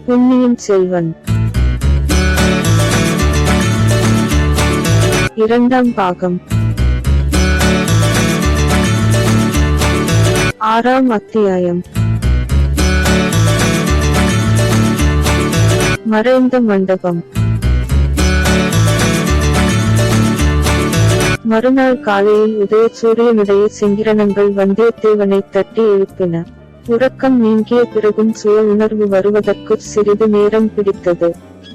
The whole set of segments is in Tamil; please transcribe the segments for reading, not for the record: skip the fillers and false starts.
பொன்னியின் செல்வன் இரண்டாம் பாகம். 6ஆம் அத்தியாயம். மறைந்த மண்டபம். மறுநாள் காலையில் உதயசூரியனுடைய செங்கிரணங்கள் வந்தியத்தேவனை தட்டி எழுப்பின. உறக்கம் நீங்கிய பிறகும் சுய உணர்வு வருவதற்கு சிறிது நேரம் பிடித்தது.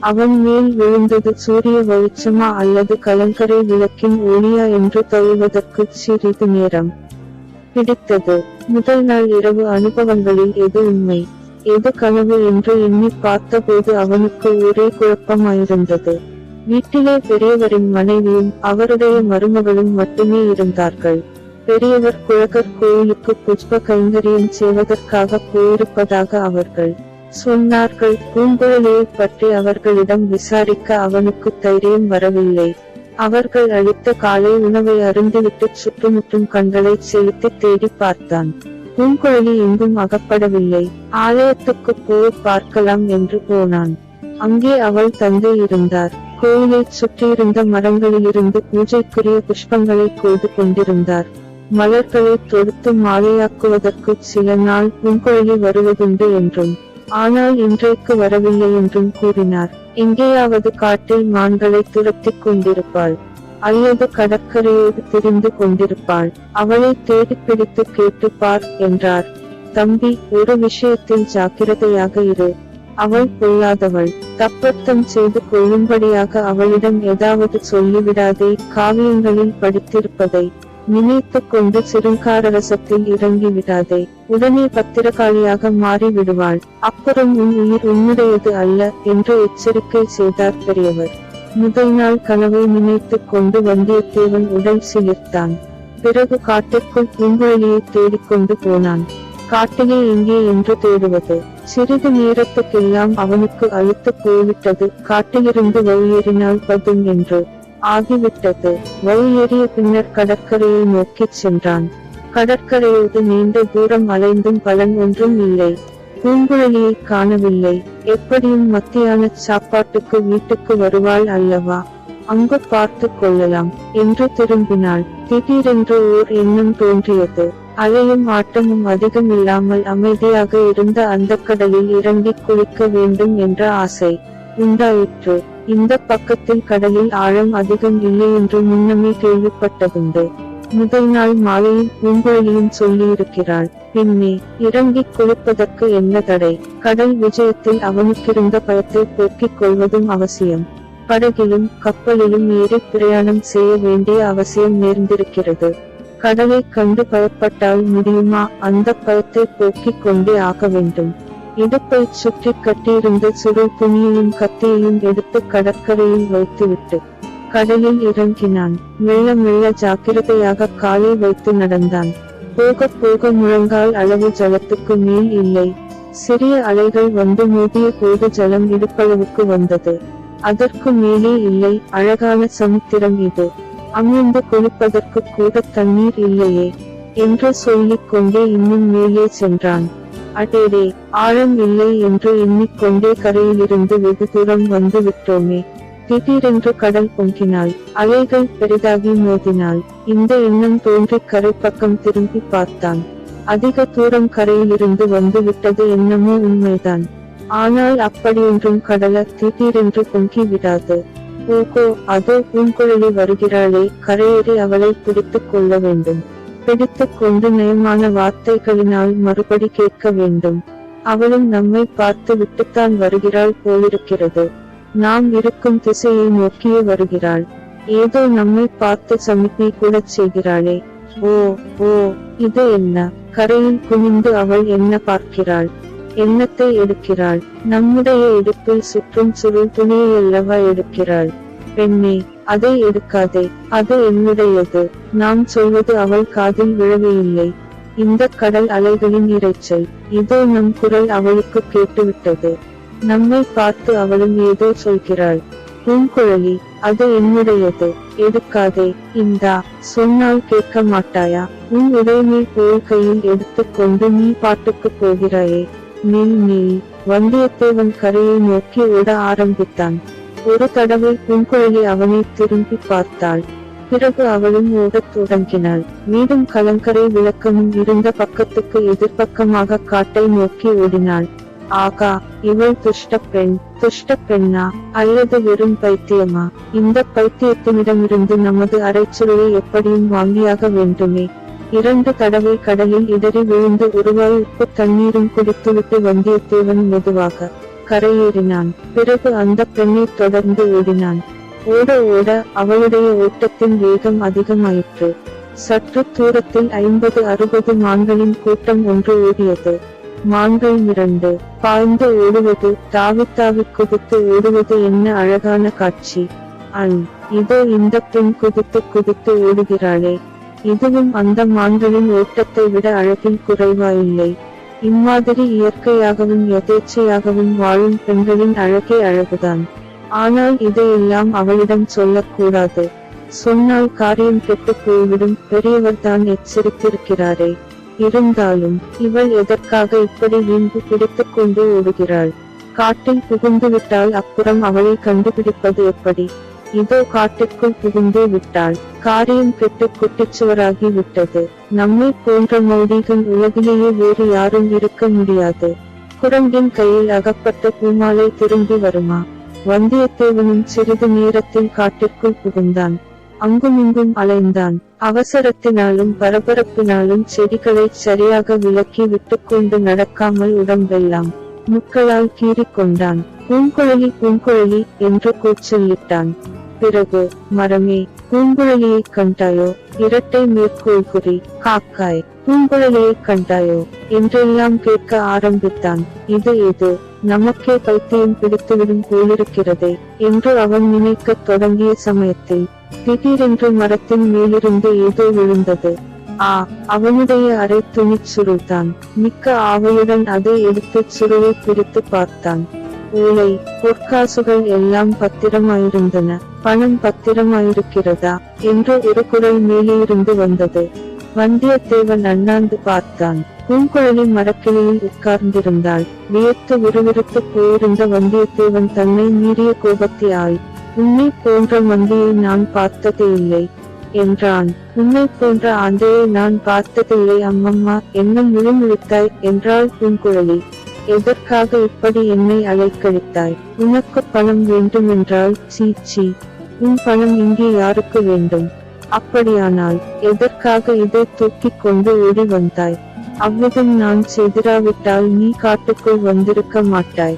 அவன் மேல் விழுந்தது சூரிய வெளிச்சமா அல்லது கலங்கரை விளக்கின் ஒளியா என்று தழுவதற்கு சிறிது நேரம் பிடித்தது. முதல் நாள் இரவு அனுபவங்களில் எது உண்மை எது கனவு என்று எண்ணி பார்த்தபோது அவனுக்கு ஒரே குழப்பமாயிருந்தது. வீட்டிலே பெரியவரின் மனைவியும் அவருடைய மருமகளும் மட்டுமே இருந்தார்கள். பெரியவர் குழகர் கோயிலுக்கு புஷ்ப கைங்கரியம் செய்வதற்காக போயிருப்பதாக அவர்கள் சொன்னார்கள். பூங்குழலியை பற்றி அவர்களிடம் விசாரிக்க அவனுக்கு தைரியம் வரவில்லை. அவர்கள் அளித்த காலை உணவை அருந்திவிட்டு சுற்றுமுற்றும் கண்களை செலுத்தி தேடி பார்த்தான். பூங்குழலி எங்கும் அகப்படவில்லை. ஆலயத்துக்கு போய் பார்க்கலாம் என்று போனான். அங்கே அவள் தந்தை இருந்தார். கோயிலை சுற்றியிருந்த மரங்களிலிருந்து பூஜைக்குரிய புஷ்பங்களை கொய்து கொண்டிருந்தார். மலர்களை தொடுத்து மாலையாக்குவதற்கு சில நாள் பூங்குழலி வருவதுண்டு என்றும் ஆனால் இன்றைக்கு வரவில்லை என்றும் கூறினார். எங்கேயாவது காட்டில் மான்களை துரத்திக் கொண்டிருப்பாள் அல்லது கடற்கரையோடு திரிந்து கொண்டிருப்பாள். அவளை தேடிப்பிடித்து கேட்டு பார் என்றார். தம்பி, ஒரு விஷயத்தில் ஜாக்கிரதையாக இரு. அவள் பொல்லாதவள். தப்பத்தம் செய்து கொள்ளும்படியாக அவளிடம் ஏதாவது சொல்லிவிடாதே. காவியங்களில் படித்திருப்பதை நினைத்து கொண்டு சிறுங்காரரசத்தில் இறங்கி விடாதே. உடனே பத்திரகாளியாக மாறி விடுவாள். அப்புறம் உன் உயிர் உன்னுடையது அல்ல என்று எச்சரிக்கை செய்தார் பெரியவர். முதல் நாள் கனவை நினைத்து கொண்டு வந்தியத்தேவன் உடல் சிலிர்த்தான். பிறகு காட்டிற்குள் பூங்குழலியை தேடிக்கொண்டு போனான். காட்டிலே எங்கே என்று தேடுவது? சிறிது நேரத்துக்கெல்லாம் அவனுக்கு அழுத்து போய்விட்டது. காட்டிலிருந்து வழியேறினால் பதும் என்று ஆகிவிட்டது. வழியேறிய பின்னர் கடற்கரையை நோக்கிச் சென்றான். கடற்கரையோடு நீண்ட தூரம் அலைந்தும் பலன் ஒன்றும் இல்லை. பூங்குழலியை காணவில்லை. எப்படியும் மத்தியான சாப்பாட்டுக்கு வீட்டுக்கு வருவாள் அல்லவா, அங்கு பார்த்து கொள்ளலாம் என்று திரும்பினாள். திடீரென்று ஓர் எண்ணம் தோன்றியது. அலையும் ஆட்டமும் அதிகமில்லாமல் அமைதியாக இருந்த அந்த கடலில் இறங்கி குளிக்க வேண்டும் என்ற ஆசை உண்டாயிற்று. இந்த பக்கத்தில் கடலில் ஆழம் அதிகம் இல்லை என்று முன்னமே கேள்விப்பட்டதுண்டு. முதல் நாள் மாலையில் பூங்குழலியும் சொல்லியிருக்கிறாள். பின்னே இறங்கி குளிப்பதற்கு என்ன தடை? கடல் விஜயத்தில் அவனுக்கிருந்த பயத்தை போக்கிக் கொள்வதும் அவசியம். படகிலும் கப்பலிலும் ஏறி பிரயாணம் செய்ய வேண்டிய அவசியம் நேர்ந்திருக்கிறது. கடலை கண்டு பயப்பட்டால் முடியுமா? அந்த பயத்தை போக்கிக் கொண்டே ஆக வேண்டும். இடுப்பை சுற்றி கட்டியிருந்த சுருள் துணியையும் கத்தியையும் எடுத்து கடற்கரையில் வைத்துவிட்டு கடலில் இறங்கினான். மெல்ல மெல்ல ஜாக்கிரதையாக காலை வைத்து நடந்தான். போக போக முழங்கால் அளவு ஜலத்துக்கு மேல் இல்லை. சிறிய அலைகள் வந்து மோதிய போது ஜலம் இடுப்பளவுக்கு வந்தது. அதற்கு மேலே இல்லை. அழகான சமுத்திரம் இது. அமிழ்ந்து குளிப்பதற்கு கூட தண்ணீர் இல்லையே என்று சொல்லிக் கொண்டே இன்னும் மேலே சென்றான். அடேடே, ஆழம் இல்லை என்று எண்ணிக்கொண்டே கரையிலிருந்து வெகு தூரம் வந்து விட்டோமே. திடீரென்று கடல் பொங்கினாள். அலைகள் பெரிதாகி மோதினாள். இந்த எண்ணம் தோன்றி கரை பக்கம் திரும்பி பார்த்தான். அதிக தூரம் கரையிலிருந்து வந்து விட்டது என்னமோ உண்மைதான். ஆனால் அப்படியொன்றும் கடல திடீரென்று பொங்கி விடாது. ஓகோ, அதோ பூங்குழலி வருகிறாளே. கரையேறி அவளை பிடித்துக் கொள்ள வேண்டும். பிடித்துக் கொண்டு நயமான வார்த்தைகளினால் மறுபடி கேட்க வேண்டும். அவளும் நம்மை பார்த்து விட்டுத்தான் வருகிறாள் போலிருக்கிறது. நாம் இருக்கும் திசையை நோக்கியே வருகிறாள். ஏதோ நம்மை பார்த்து சமிக்ஞை கூட செய்கிறாளே. ஓ ஓ, இது என்ன? கரையில் குனிந்து அவள் என்ன பார்க்கிறாள்? எண்ணத்தை எடுக்கிறாள். நம்முடைய இடுப்பில் சுற்றும் சுருள் துணியையல்லவா எடுக்கிறாள். பெண்ணே, அதை எடுக்காதே. அது என்னுடையது. நாம் சொல்வது அவள் காதில் விழவே. இந்த கடல் அலைகளின் இரைச்சல். இதோ நம் குரல் அவளுக்கு கேட்டுவிட்டது. நம்மை பார்த்து அவளும் ஏதோ சொல்கிறாள். பூங்குழலி, அது என்னுடையது. எடுக்காதே. இந்தா, சொன்னால் கேட்க மாட்டாயா? உன் உடைமை போல் கையில் எடுத்துக் கொண்டு நீ பாட்டுக்கு போகிறாயே. Neil Neil. வந்தியத்தேவன் கரையை நோக்கி ஓட ஆரம்பித்தான். ஒரு தடவை பூங்குழலி அவனை திரும்பி பார்த்தாள். பிறகு அவளும் ஓடத் தொடங்கினாள். வீடும் கலங்கரை விளக்கமும் இருந்த பக்கத்துக்கு எதிர்பக்கமாக காட்டை நோக்கி ஓடினாள். ஆகா, இவள் துஷ்ட பெண். துஷ்ட பெண்ணா அல்லது வெறும் பைத்தியமா? இந்த பைத்தியத்தினிடமிருந்து நமது அரைச்சுருளை எப்படியும் வாங்கியாக வேண்டுமே. 2 தடவை கடலில் இடறி விழுந்து ஒருவாய் உப்பு தண்ணீரும் குடித்துவிட்டு வந்தியத்தேவன் மெதுவாக கரையேறினான். பிறகு அந்த பெண்ணை தொடர்ந்து ஓடினான். ஓட ஓட அவளுடைய ஓட்டத்தின் வேகம் அதிகமாயிற்று. சற்று தூரத்தில் 50-60 மான்களின் கூட்டம் ஒன்று ஓடியது. மான்கள் மிரண்டு பாய்ந்து ஓடுவது, தாவித்தாவிக் குதித்து ஓடுவது என்ன அழகான காட்சி! இதோ இந்த பெண் குதித்து குதித்து ஓடுகிறாளே, இதுவும் அந்த மான்களின் ஓட்டத்தை விட அழகில் குறைவாயில்லை. இம்மாதிரி இயற்கையாகவும் யதேச்சையாகவும் வாழும் பெண்களின் அழகே அழகுதான். ஆனால் இதையெல்லாம் அவளிடம் சொல்லக்கூடாது. சொன்னால் காரியம் கெட்டு போய்விடும். பெரியவர்தான் எச்சரித்திருக்கிறாரே. இருந்தாலும் இவள் எதற்காக இப்படி வீம்பு பிடித்துக் கொண்டு ஓடுகிறாள்? காட்டில் புகுந்துவிட்டால் அப்புறம் அவளை கண்டுபிடிப்பது எப்படி? இதோ காட்டிற்குள் புகுந்தே விட்டாள். காரியம் கெட்டு குட்டிச்சுவராகி விட்டது. நம்மை போன்ற மௌடிகள் உலகிலேயே வேறு யாரும் இருக்க முடியாது. குரங்கின் கையில் அகப்பட்ட பூமாலை திரும்பி வருமா? வந்தியத்தேவனும் சிறிது நேரத்தில் காட்டிற்குள் புகுந்தான். அங்குமிங்கும் அலைந்தான். அவசரத்தினாலும் பரபரப்பினாலும் செடிகளை சரியாக விலக்கி விட்டுக்கொண்டு நடக்காமல் உடம்பெல்லாம் முட்களால் கீறிக்கொண்டான். பூங்குழலி பூங்குழலி என்று கூச்சலிட்டான். பிறகு, மரமே, பூங்குழலியைக் கண்டாயோ? இரட்டை மேற்கோள் குறி. காக்காய், பூங்குழலியைக் கண்டாயோ என்றெல்லாம் கேட்க ஆரம்பித்தான். இது நமக்கே பைத்தியம் பிடித்துவிடும் போலிருக்கிறதே என்று அவன் நினைக்கத் தொடங்கிய சமயத்தில் திடீரென்று மரத்தின் மேலிருந்து ஏதோ விழுந்தது. அவனுடைய அரை துணிச் சுருள்தான். மிக்க ஆவலுடன் அதை எடுத்துச் சுருளை பிரித்து பார்த்தான். ஓலை, பொற்காசுகள் எல்லாம் பத்திரமாயிருந்தன. பணம் பத்திரமாயிருக்கிறதா என்று ஒரு குரல் மேலேயிருந்து வந்தது. வந்தியத்தேவன் அண்ணாந்து பார்த்தான். பூங்குழலி மரக்கிளையில் உட்கார்ந்திருந்தாள். வியர்த்து விறுவிறுத்து போயிருந்த வந்தியத்தேவன் தன்னை மீறிய கோபத்தியாய், உன்னை போன்ற மந்தியை நான் பார்த்ததே இல்லை என்றான். உன்னை போன்ற ஆந்தையை நான் பார்த்ததில்லை அம்மம்மா, என்ன முழுமுழுத்தாய் என்றாள் பூங்குழலி. எதற்காக இப்படி என்னை அலைக்கழித்தாய்? உனக்கு பணம் வேண்டுமென்றால் சீச்சி, உன் பணம் இங்கே யாருக்கு வேண்டும்? அப்படியானால் எதற்காக இதை தூக்கிக் கொண்டு ஓடி வந்தாய்? அவ்விதம் நான் செய்திராவிட்டால் நீ காட்டுக்குள் வந்திருக்க மாட்டாய்.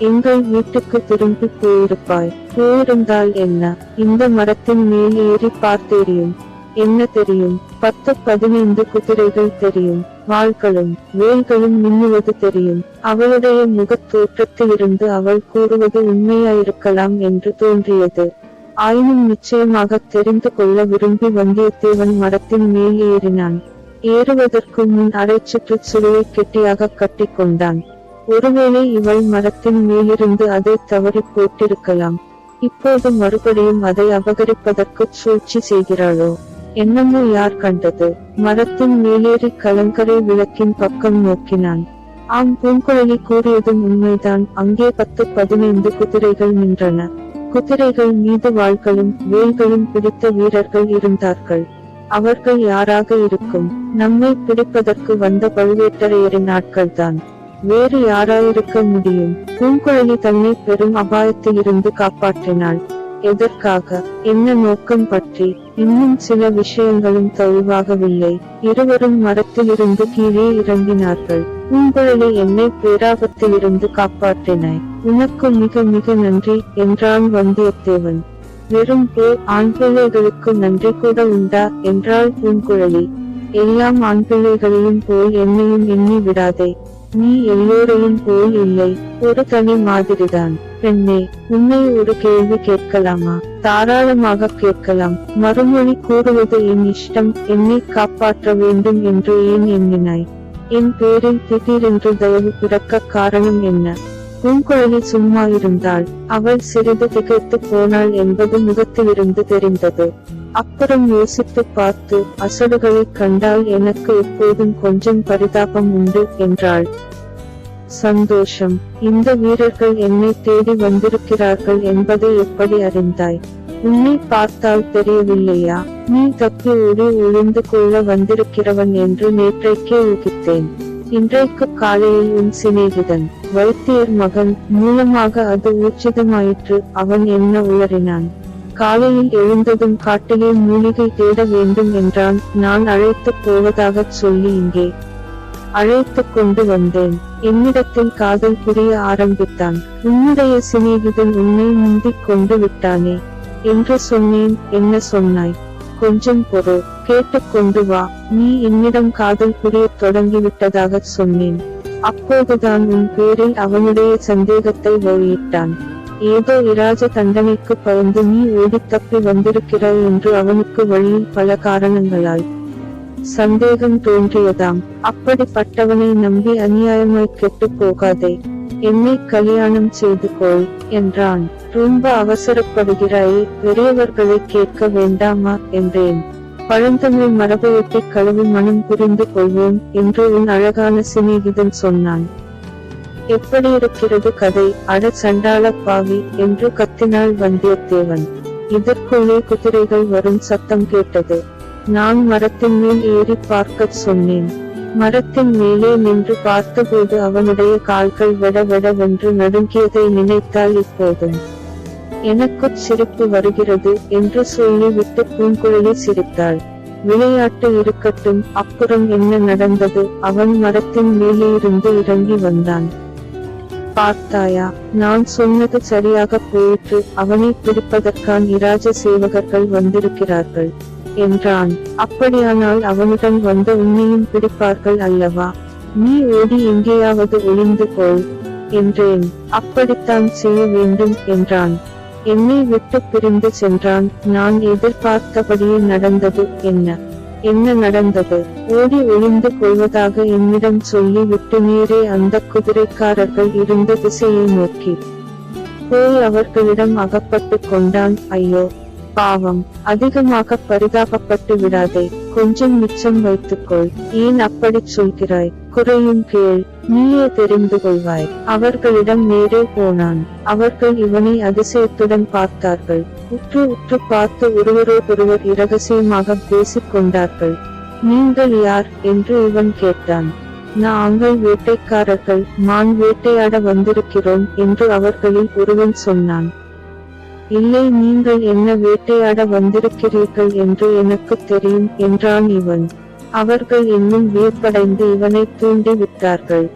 எங்கள் வீட்டுக்கு திரும்பி போயிருப்பாய். போயிருந்தால் என்ன? இந்த மரத்தின் மேல் ஏறி பார்த்தேரியும். என்ன தெரியும்? 10-15 குதிரைகள் தெரியும். வாள்களும் வேல்களும் மின்னுவது தெரியும். அவளுடைய முகத் தோற்றத்திலிருந்து அவள் கூறுவது உண்மையாயிருக்கலாம் என்று தோன்றியது. ஆயினும் நிச்சயமாக தெரிந்து கொள்ள விரும்பி வந்தியத்தேவன் மரத்தின் மேல் ஏறினான். ஏறுவதற்கு முன் அரை சுற்றுச் சுருளை கெட்டியாக கட்டிக்கொண்டான். ஒருவேளை இவள் மரத்தின் மேலிருந்து அதை தவறி போட்டிருக்கலாம். இப்போது மறுபடியும் அதை அபகரிப்பதற்கு சூழ்ச்சி செய்கிறாளோ என்னமோ யார் கண்டது? மரத்தின் மேலேறி கலங்கரை விளக்கின் பக்கம் நோக்கினான். ஆம், பூங்குழலி கூறியதும் உண்மைதான். அங்கே 10-15 குதிரைகள் நின்றன. குதிரைகள் மீது வாள்களும் வேல்களும் பிடித்த வீரர்கள் இருந்தார்கள். அவர்கள் யாராக இருக்கும்? நம்மை பிடிப்பதற்கு வந்த பழுவேட்டரையரின் ஆட்கள்தான். வேறு யாராயிருக்க முடியும்? பூங்குழலி தன்னை பெரும் அபாயத்திலிருந்து காப்பாற்றினாள். எதற்காக? என்ன நோக்கம் பற்றி இன்னும் சில விஷயங்களும் தெளிவாகவில்லை. இருவரும் மரத்திலிருந்து கீழே இறங்கினார்கள். பூங்குழலி என்னை பேராபத்திலிருந்து காப்பாற்றினாய். உனக்கு மிக மிக நன்றி என்றான் வந்தியத்தேவன். வெறும் ஆண் பிள்ளைகளுக்கு நன்றி கூட உண்டா என்றாள் பூங்குழலி. எல்லாம் ஆண் பிள்ளைகளையும் போல் என்னையும் எண்ணி விடாதே. நீ எல்லோரையும் போல் இல்லை, ஒரு தனி மாதிரிதான். பெண்ணே, உன்னை ஒரு கேள்வி கேட்கலாமா? தாராளமாக கேட்கலாம். மறுமொழி கூறுவது என் இஷ்டம். என்னை காப்பாற்ற வேண்டும் என்று ஏன் எண்ணினாய்? என் பேரில் திடீரென்று தயவு பிறக்க காரணம் என்ன? பூங்குழலி சும்மா இருந்தாள். அவள் சிறிது திகைத்து போனாள் என்பது முகத்திலிருந்து தெரிந்தது. அப்புறம் யோசித்து பார்த்து, அசடுகளை கண்டால் எனக்கு எப்போதும் கொஞ்சம் பரிதாபம் உண்டு என்றாள். சந்தோஷம். இந்த வீரர்கள் என்னை தேடி வந்திருக்கிறார்கள் என்பதை எப்படி அறிந்தாய்? உன்னை பார்த்தால் தெரியவில்லையா? நீ தப்பி ஓடி ஒளிந்து கொள்ள வந்திருக்கிறவன் என்று நேற்றைக்கே ஊகித்தேன். இன்றைக்கு காலையில் உன் சிநேகிதன் வைத்தியர் மகன் மூலமாக அது ஊர்ஜிதமாயிற்று. அவன் என்ன உளறினான்? காலையில் எழுந்ததும் காட்டிலே மூலிகை தேட வேண்டும் என்றான். நான் அழைத்துப் போவதாகச் சொல்லி இங்கே அழைத்து கொண்டு வந்தேன். என்னிடத்தில் காதல் புரிய ஆரம்பித்தான். உன்னுடைய சிநேகிதன் உன்னை முந்திக் கொண்டு விட்டானே என்று சொன்னேன். என்ன சொன்னாய்? கொஞ்சம் பொறு, கேட்டுக்கொண்டு வா. நீ என்னிடம் காதல் புரியத் தொடங்கிவிட்டதாகச் சொன்னேன். அப்போதுதான் உன் பேரில் அவனுடைய சந்தேகத்தை வெளியிட்டான். ஏதோ இராஜ தண்டனைக்கு பயந்து நீ ஓடித் தப்பி வந்திருக்கிறாய் என்று அவனுக்கு வழியில் பல காரணங்களால் சந்தேகம் தோன்றியதாம். அப்படிப்பட்டவனை நம்பி அநியாயமாய் கெட்டு போகாதே. என்னை கல்யாணம் செய்து கொள் என்றான். ரொம்ப அவசரப்படுகிறாயே, பெரியவர்களை கேட்க வேண்டாமா என்றேன். பழந்தமிழ் மரபையொட்டி களவு மனம் புரிந்து கொள்வோம் என்று உன் அழகான சிநேகிதன் சொன்னான். எப்படியிருக்கிறது கதை? அட சண்டாள பாவி என்று கத்தினாள் வந்தியத்தேவன். இதற்குள்ளே குதிரைகள் வரும் சத்தம் கேட்டது. நான் மரத்தின் மேல் ஏறி பார்க்கச் சொன்னேன். மரத்தின் மேலே நின்று பார்த்தபோது அவனுடைய கால்கள் வெடவெடவென்று நடுங்கியதை நினைத்தால் இப்போதும் எனக்குச் சிரிப்பு வருகிறது என்று சொல்லி விட்டு பூங்குழலி சிரித்தாள். விளையாட்டு இருக்கட்டும், அப்புறம் என்ன நடந்தது? அவன் மரத்தின் மேலே இருந்து இறங்கி வந்தான். பார்த்தாயா, நான் சொன்னது சரியாக போயிற்று. அவனை பிடிப்பதற்கான் இராஜ சேவகர்கள் வந்திருக்கிறார்கள் என்றான். அப்படியானால் அவனுடன் வந்த உன்னையும் பிடிப்பார்கள் அல்லவா? நீ ஓடி எங்கேயாவது ஒளிந்து கொள் என்றேன். அப்படித்தான் செய்ய வேண்டும் என்றான். என்னை விட்டு பிரிந்து சென்றான். நான் எதிர்பார்த்தபடியே நடந்தது. என்ன நடந்தது? ஓடி ஒளிந்து கொள்வதாக என்னிடம் சொல்லி விட்டு நேரே அந்த குதிரைக்காரர்கள் இருந்த திசையை நோக்கி போய் அவர்களிடம் அகப்பட்டு கொண்டான். ஐயோ பாவம், அதிகமாக பரிதாபப்பட்டு விடாதே. கொஞ்சம் மிச்சம் வைத்துக்கொள். ஏன் அப்படிச் சொல்கிறாய்? குறையும் கேள், நீயே தெரிந்து கொள்வாய். அவர்களிடம் நேரே போனான். அவர்கள் இவனை அதிசயத்துடன் பார்த்தார்கள். உற்று உற்று பார்த்து ஒருவரோடொருவர் இரகசியமாக பேசிக் கொண்டார்கள். நீங்கள் யார் என்று இவன் கேட்டான். நாங்கள் வேட்டைக்காரர்கள், மான் வேட்டையாட வந்திருக்கிறோம் என்று அவர்களில் ஒருவன் சொன்னான். இல்லை, நீங்கள் என்ன வேட்டையாட வந்திருக்கிறீர்கள் என்று எனக்கு தெரியும் என்றான் இவன். அவர்கள் இன்னும் வியப்படைந்து இவனை தூண்டி விட்டார்கள்.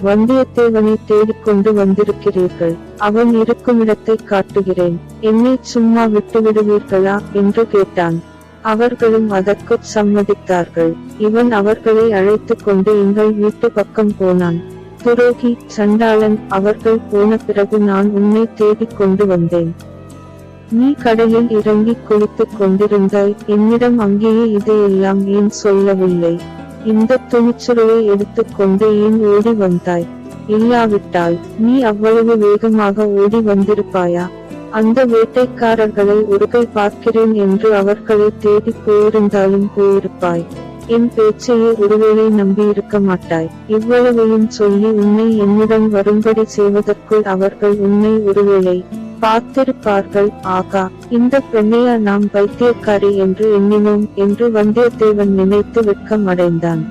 வந்தியத்தேவனை தேடிக்கொண்டு வந்திருக்கிறீர்கள். அவன் இருக்குமிடத்தை காட்டுகிறேன். என்னை சும்மா விட்டுவிடுவீர்களா என்று கேட்டான். அவர்களும் அதற்குச் சம்மதித்தார்கள். இவன் அவர்களை அழைத்து கொண்டு எங்கள் வீட்டு பக்கம் போனான். துரோகி, சண்டாளன், அவர்கள் போன பிறகு நான் உன்னை தேடிக் கொண்டு வந்தேன். நீ கடலில் இறங்கி குளித்துக் கொண்டிருந்தாய். என்னிடம் அங்கேயே இதையெல்லாம் ஏன் சொல்லவில்லை? இந்த துணிச்சுரையை எடுத்துக்கொண்டு ஏன் ஓடி வந்தாய்? இல்லாவிட்டால் நீ அவ்வளவு வேகமாக ஓடி வந்திருப்பாயா? அந்த வேட்டைக்காரர்களை ஒருகை பார்க்கிறேன் என்று அவர்களை தேடி போயிருந்தாலும் போயிருப்பாய். என் பேச்சையே ஒருவேளை நம்பியிருக்க மாட்டாய். இவ்வளவையும் சொல்லி உன்னை என்னுடன் வரும்படி செய்வதற்குள் அவர்கள் உன்னை ஒருவேளை பார்த்திருப்பார்கள். ஆகா, இந்த பெண்ணையா நாம் பைத்தியக்காரி என்று எண்ணினோம் என்று வந்தியத்தேவன் நினைத்து வெட்கம் அடைந்தான்.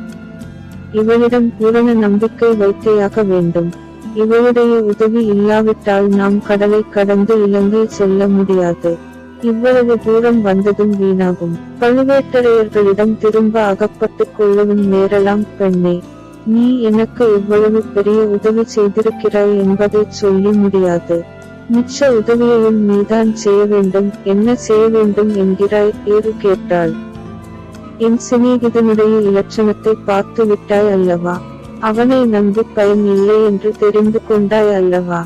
இவளிடம் பூரண நம்பிக்கை வைத்தையாக வேண்டும். இவளுடைய உதவி இல்லாவிட்டால் நாம் கடலை கடந்து இலங்கை செல்ல முடியாது. இவ்வளவு தூரம் வந்ததும் வீணாகும். பழுவேட்டரையர்களிடம் திரும்ப அகப்பட்டுக் கொள்ளவும் நேரலாம். பெண்ணே, நீ எனக்கு இவ்வளவு பெரிய உதவி செய்திருக்கிறாய் என்பதை சொல்லி முடியாது. மிச்ச உதவியையும் நீதான் செய்ய வேண்டும். என்ன செய்ய வேண்டும் என்கிறாய்? ஏறு கேட்டாள். என் சிநேகிதனுடைய இலட்சணத்தை பார்த்து விட்டாய் அல்லவா? அவனை நம்பி பயன் இல்லை என்று தெரிந்து கொண்டாய் அல்லவா?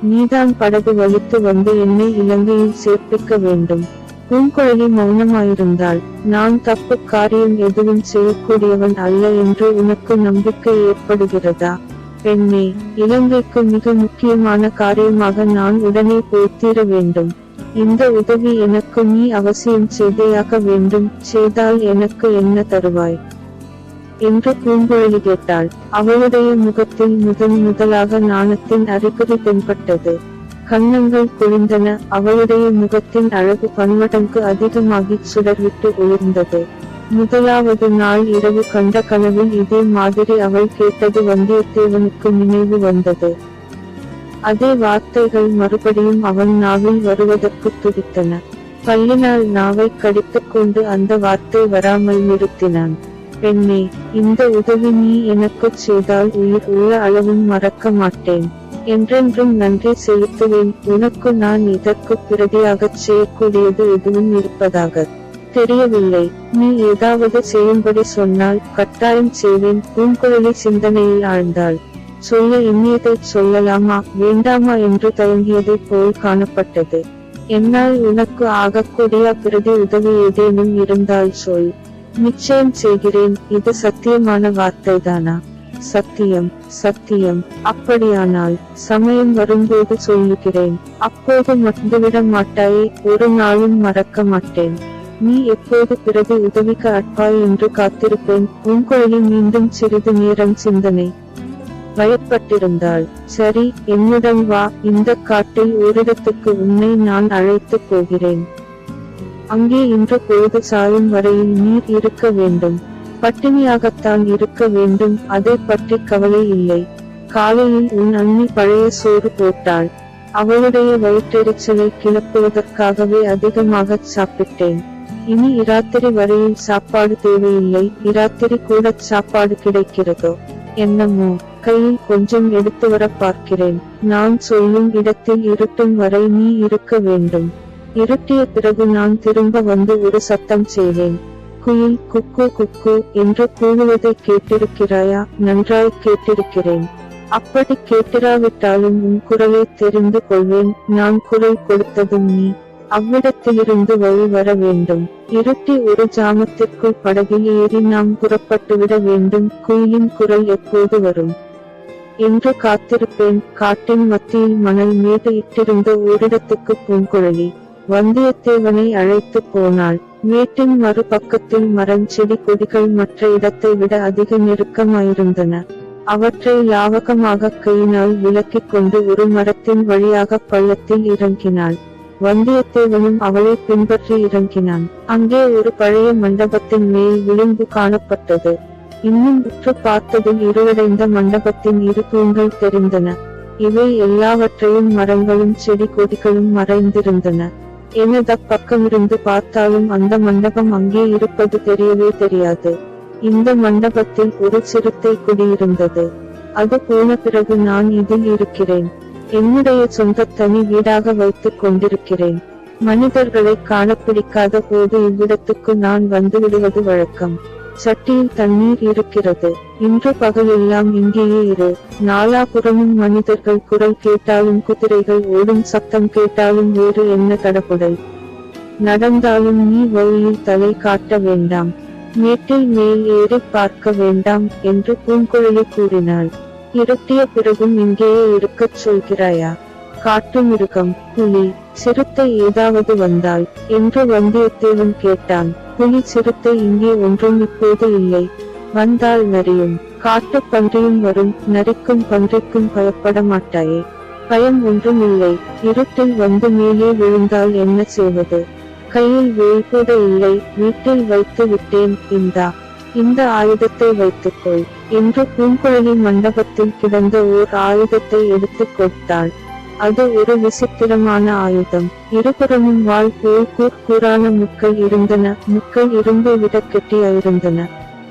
நீதான் படகு வலித்து வந்து என்னை இலங்கையில் சேர்ப்பிக்க வேண்டும். பூங்குழலி மௌனமாயிருந்தாள். நான் தப்பு காரியம் எதுவும் செய்யக்கூடியவன் அல்ல என்று உனக்கு நம்பிக்கை ஏற்படுகிறதா? பெண்ணே, இலங்கைக்கு மிக முக்கியமான காரியமாக நான் உடனே போய்த்தீர வேண்டும். இந்த உதவி எனக்கு நீ அவசியம் செய்தையாக வேண்டும். செய்தால் எனக்கு என்ன தருவாய்? என்று பூங்குழலி கேட்டாள். அவளுடைய முகத்தில் முதலாக நாணத்தின் அறிகுறி தென்பட்டது. கன்னங்கள் குளிர்ந்தன. அவளுடைய முகத்தின் அழகு பன்மடங்கு அதிகமாகிச் சுடர்விட்டு உயர்ந்தது. முதலாவது நாள் இரவு கண்ட கனவில் இதே மாதிரி அவள் கேட்டது வந்தியத்தேவனுக்கு நினைவு வந்தது. அதே வார்த்தைகள் மறுபடியும் அவன் நாவில் வருவதற்கு துடித்தன. பல்லினால் நாவை கடித்துக்கொண்டு அந்த வார்த்தை வராமல் நிறுத்தினான். பெண்ணே, இந்த உதவி நீ எனக்குச் செய்தால் உயிர் உள்ள அளவும் மறக்க மாட்டேன். என்றென்றும் நன்றி செலுத்துவேன். உனக்கு நான் இதற்கு பிரதியாகச் செய்யக்கூடியது எதுவும் இருப்பதாக தெரியவில்லை. நீ ஏதாவது செய்யும்படி சொன்னால் கட்டாயம் செய்வேன். பூங்குழலி சிந்தனையில் ஆழ்ந்தாள். சொல்ல எண்ணியதைச் சொல்லலாமா வேண்டாமா என்று தயங்கியதைப் போல் காணப்பட்டது. என்னால் உனக்கு ஆகக்கூடிய பிரதி உதவி ஏதேனும் இருந்தால் சொல். நிச்சயம் செய்கிறேன். இது சத்தியமான வார்த்தைதானா? சத்தியம், சத்தியம். அப்படியானால் சமயம் வரும்போது சொல்லுகிறேன். அப்போது மறந்துவிட மாட்டாயே? ஒரு நாளும் மறக்க மாட்டேன். நீ எப்போது பிரதி உதவிக்கு அட்பாய் என்று காத்திருப்பேன். பூங்குழலி மீண்டும் சிறிது நேரம் சிந்தனை பயப்பட்டிருந்தாள். சரி, என்னுடன் வா. இந்த காட்டில் ஓரிடத்துக்கு உன்னை நான் அழைத்து போகிறேன். அங்கே இன்று பொழுது சாயும் வரையில் நீர் இருக்க வேண்டும். பட்டினியாகத்தான் இருக்க வேண்டும். அதை பற்றி கவலை இல்லை. காலையில் உன் அண்ணி பழைய சோறு போட்டாள். அவளுடைய வயிற்றெரிச்சலை கிளப்புவதற்காகவே அதிகமாகச் சாப்பிட்டேன். இனி இராத்திரி வரையில் சாப்பாடு தேவையில்லை. இராத்திரி கூட சாப்பாடு கிடைக்கிறதோ என்னமோ. கையில் கொஞ்சம் எடுத்து வர பார்க்கிறேன். நான் சொல்லும் இடத்தில் இருட்டும் வரை நீ இருக்க வேண்டும். இருட்டிய பிறகு நான் திரும்ப வந்து ஒரு சத்தம் செய்வேன். குயில் குக்கு குக்கு என்று கூவுவதை கேட்டிருக்கிறாயா? நன்றாய் கேட்டிருக்கிறேன். அப்படி கேட்டிராவிட்டாலும் உன் குரலை தெரிந்து கொள்வேன். நான் குரல் கொடுத்ததும் நீ அவ்விடத்திலிருந்து வழி வர வேண்டும். இருட்டி ஒரு ஜாமத்திற்குள் படகில் ஏறி நாம் புறப்பட்டுவிட வேண்டும். குயிலின் குரல் எப்போது வரும் என்று காத்திருப்பேன். காட்டின் மத்தியில் மணல் மீது இட்டிருந்த ஓரிடத்துக்கு பூங்குழலி வந்தியத்தேவனை அழைத்து போனாள். மேட்டின் மறுபக்கத்தில் மரஞ்செடி கொடிகள் மற்ற இடத்தை விட அதிக நெருக்கமாயிருந்தன. அவற்றை லாவகமாக கையினால் விலக்கிக் கொண்டு ஒரு மரத்தின் வழியாக பள்ளத்தில் இறங்கினாள். வந்தியத்தேவனும் அவளை பின்பற்றி இறங்கினான். அங்கே ஒரு பழைய மண்டபத்தின் மேல் விளிம்பு காணப்பட்டது. இன்னும் உற்று பார்த்ததில் இருளடைந்த மண்டபத்தின் இரு தூண்கள் தெரிந்தன. இவை எல்லாவற்றையும் மரங்களும் செடி கொடிகளும் மறைந்திருந்தன. எனது பக்கமிருந்து பார்த்தாலும் அந்த மண்டபம் அங்கே இருப்பது தெரியவே தெரியாது. இந்த மண்டபத்தில் ஒரு சிறுத்தை குடியிருந்தது. அது போன பிறகு நான் இதில் இருக்கிறேன். என்னுடைய சொந்த தனி வீடாக வைத்துக் கொண்டிருக்கிறேன். மனிதர்களை காண பிடிக்காத போது இவ்விடத்துக்கு நான் வந்துவிடுவது வழக்கம். சட்டியில் தண்ணீர் இருக்கிறது. இன்று பகலெல்லாம் இங்கேயே இரு. நாலாபுறமும் மனிதர்கள் குரல் கேட்டாலும் குதிரைகள் ஓடும் சத்தம் கேட்டாலும் வேறு என்ன கடப்புடல் நடந்தாலும் நீ வழியில் தலை காட்ட வேண்டாம். மேட்டில் மேல் ஏறி பார்க்க வேண்டாம் என்று பூங்குழலி கூறினாள். இருட்டிய பிறகும் இங்கேயே இருக்கச் சொல்கிறாயா? காட்டு மிருகம், புலி, சிறுத்தை ஏதாவது வந்தால் என்று வந்தியத்தேவன் கேட்டான். புலி சிறுத்தை இங்கே ஒன்றும் இப்போது இல்லை. வந்தால் நரியும் காட்டு பன்றியும் வரும். நரிக்கும் பன்றிக்கும் பயப்பட மாட்டாயே? பயம் ஒன்றும் இல்லை. இருட்டில் வந்து மேலே விழுந்தால் என்ன செய்வது? கையில் வேல் கூட இல்லை. வீட்டில் வைத்து விட்டேன். இந்த ஆயுதத்தை வைத்துக்கொள் என்று பூங்குழலி மண்டபத்தில் கிடந்த ஓர் ஆயுதத்தை எடுத்துக் கொடுத்தாள். அது ஒரு விசித்திரமான ஆயுதம். இருபுறமும் வாள் போல் கூரான முட்கள் இருந்தன. முட்கள் இரும்பை விட கெட்டியாயிருந்தன.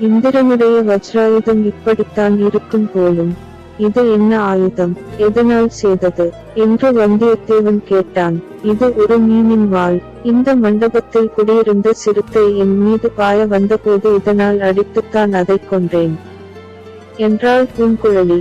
இந்திரனுடைய வஜ்ராயுதம் இப்படித்தான் இருக்கும் போலும். இது என்ன ஆயுதம்? எதனால் செய்தது என்று வந்தியத்தேவன் கேட்டான். இது ஒரு மீனின் வாள். இந்த மண்டபத்தில் குடியிருந்த சிறுத்தை என் மீது பாய வந்தபோது இதனால் அடித்துத்தான் அதை கொன்றேன் என்றாள் பூங்குழலி.